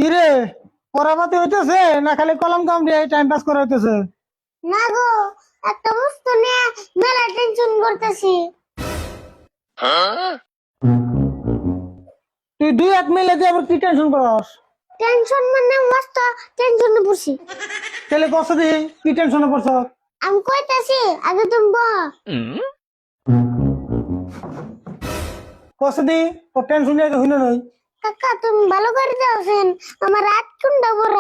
কিরে পড়াবাতে হইতেছে না খালি কলম কাম দিয়ে টাইম পাস করা হইতেছে? না গো, একটা বস্তু নিয়ে মেলা টেনশন করতেছি। তুই দুই এক মিলে দিয়ে আবার কি টেনশন করস? টেনশন মানে মস্ত টেনশনে পড়ছি। তাহলে কষ্ট দি কি টেনশনে পড়ছ? আমি কইতাছি, আগে তুমি বল। কষ্ট দি তোর টেনশন নিয়ে হইল নই। কাকা তুমি ভালো করে যাওছেন, আমার রাত কোনটা বড়।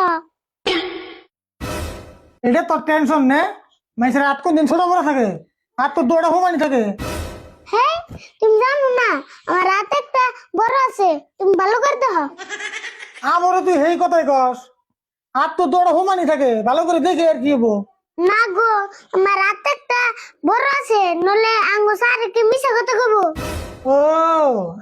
এটা তোর টেনশন নে? মানুষের রাত কোন দিন ছোট বড় থাকে, আর তোর দৌড়া হুমানি থাকে। হ্যাঁ, তুমি জানো না আমার রাত একটা বড় আছে, তুমি ভালো করে দেখো। আমারও তুই সেই কথাই কস, আর তোর দৌড়া হুমানি থাকে, ভালো করে দেখে আর কি হবো। না গো, আমার রাত একটা বড় আছে, নলে আঙ্গো সারে কি মিছা কথা কব। ও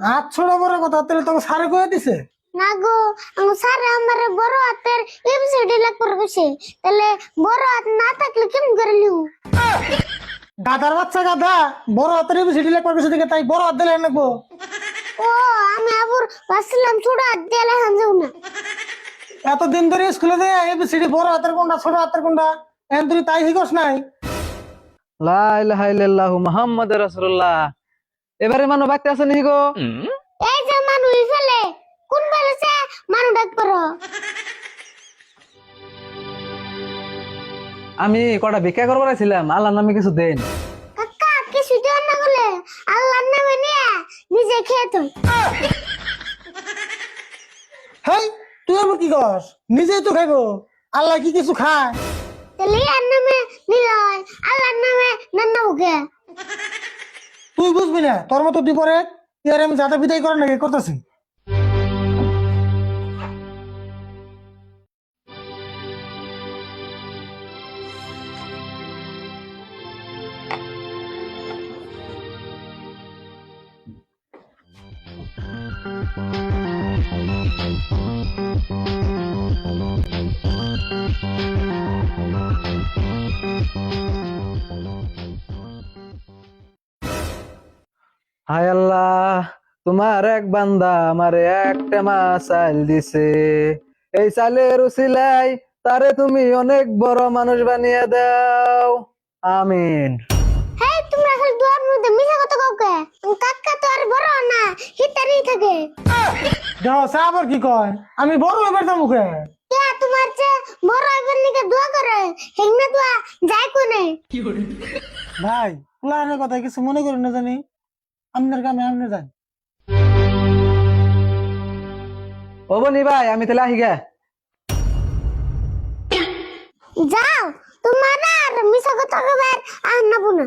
হাত ছোট বড় কথা তাহলে তোকে সারে কয়ে দিছে? না গো, আঙ্গো সারে আমার বড় হাতের এবিসিডি লেখা কইছে, তাহলে বড় হাত না থাকলে কেমন করে লিখব? গাধার বাচ্চা গাধা, বড় হাতের সিটি লেখবার কিছু দিকে তাই বড় হাত দিলে নেবো। ও আমি আবার ভাবছিলাম ছোট হাত দিয়ে লেখান যাও না। এতদিন ধরে স্কুলে দিয়ে এবিসিডি বড় হাতের কোনটা ছোট হাতের কোনটা এখন তুই তাই শিখস নাই? লা ইলাহা ইল্লাল্লাহু মুহাম্মাদুর রাসূলুল্লাহ। এবারে মানু বাকতে আছে নি গো? এই যে মানুষ ফেলে কোন বেলেছে মানু ডাক করো। আমি কটা ভিক্ষা করবার আইছিলাম, আল্লাহর নামে কিছু দেন। কাকা কিছু দেন না বলে আল্লাহর নামে নিয়ে নিজে খেয়ে তুই। হেই তুই আবার কি কস? নিজেই তো খাইবো, আল্লাহ কি কিছু খায়? তাহলে আর নামে নিলয় আল্লাহর নামে নান্না উকে। তুই বুঝবি না, তোর মতো তুই পরে ইয়ার আমি যাতা বিদায় করে নাকি করতেছি। হায় আল্লাহ, তোমার এক বান্দা আমারে একটা মাছ চাল দিছে। এই চালের উসিলাই তারে তুমি অনেক বড় মানুষ বানিয়ে দাও, আমিন। হেই তোমরা খালি দুয়ার মধ্যে মিছা কথা কাউকে। কাকা তো আর বড় না, হিতারি থাকে। যাও সে আবার কি কয়? আমি বড় এবার তো মুখে কে তোমার চেয়ে বড় হইবার নিকে দোয়া করে, হেগনা দোয়া যায় কোনে। ভাই পুলানের কথা কিছু মনে করি না জানি, আপনার কামে আপনি যান। ও বনি ভাই, আমি তাহলে আহি গে। যাও, তোমার আর মিছা কথা কবার আর নাবো না।